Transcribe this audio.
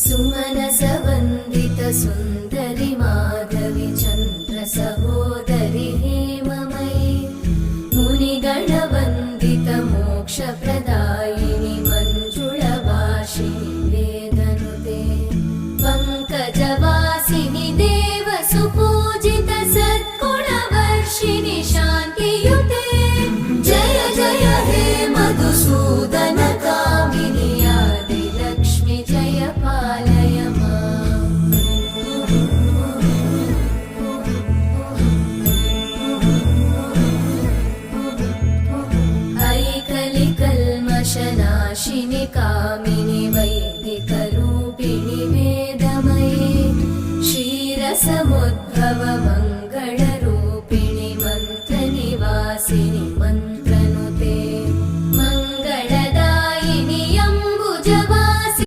सुमनसवन्दित सुन्दरि माधवि चन्द्र सहोदरि हेममयि मुनिगणवन्दित मोक्षप्रदायिनि मञ्जुळभाषिणि वेदनुते पङ्कजवासिनि देवसुपूजित सद्गुणवर्षिणि शान्तियुते जय जय हे मधुसूदन कामिनि आदिलक्ष्मि जय पालय माम्। ऐकलिकल्मषनाशिनि का